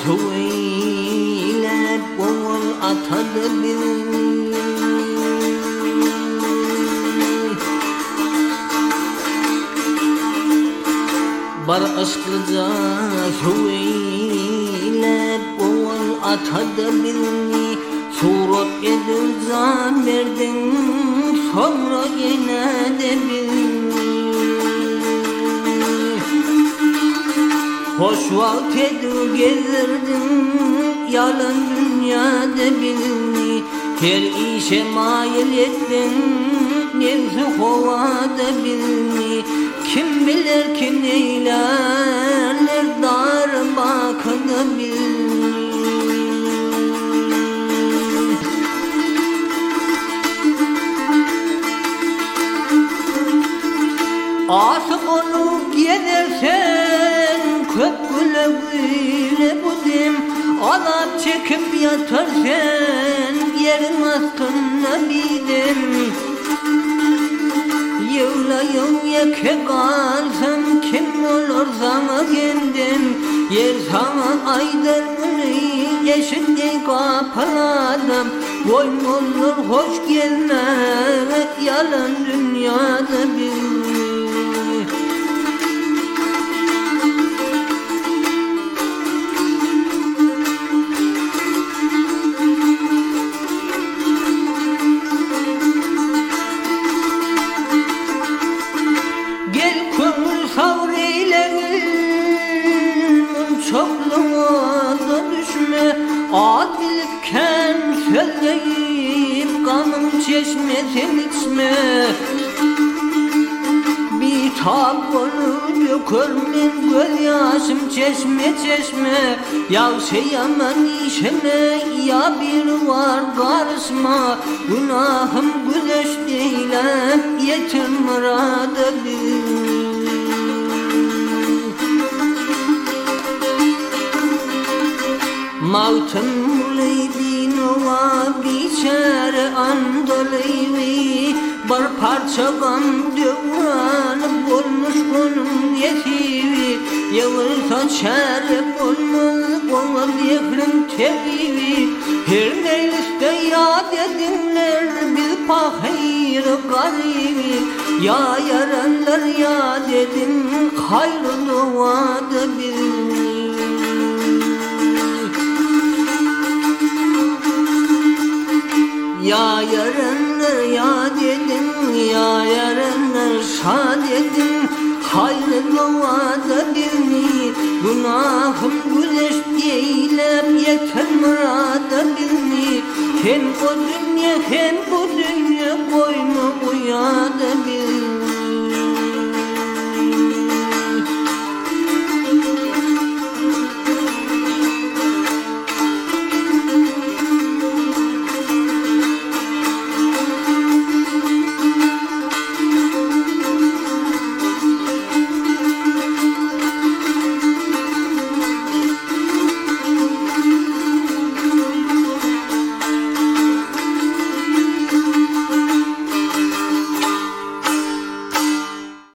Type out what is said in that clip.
Söyle bol atadı bir bar aşklıca söyle bol atadı bir surat edin can verdin sonra yine de bir hoş vakti gezirdin yalan dünyada birini her işe mail ettin nefsi kovada birini kim bilir ki neylerler dar bakını birini aşık olup gidersen köpüle güle budim alap çekip yatarsan yerin astına bidim yığlayım yeke kalsam kim olur sana kendim yer sana aydınını yeşilde kapaladım boyun olur hoş gelme yalan dünyada bir çokluğuna düşme adilken söyleyip kanım çeşmeden içme bir tabunu dökörmen göl yaşım çeşme çeşme ya yaman işeme ya bir var karışma günahım güneş değilim yetim murada bir mavtın muleydin ova biçare andoleyvi bar parça gam dövranıp olmuş onun yetivi yavırta çare olmalı olan yekrim tevivi her neyliste yad edinler bir pahir garibi ya yaranlar yad edin hayrı duvada bir ya yarınlar yad edin, ya yarınlar şad edin hayrı doğada birini günahım güneş değilim yeter murada birini hem o dünya hem bu dünya boynu uyada bir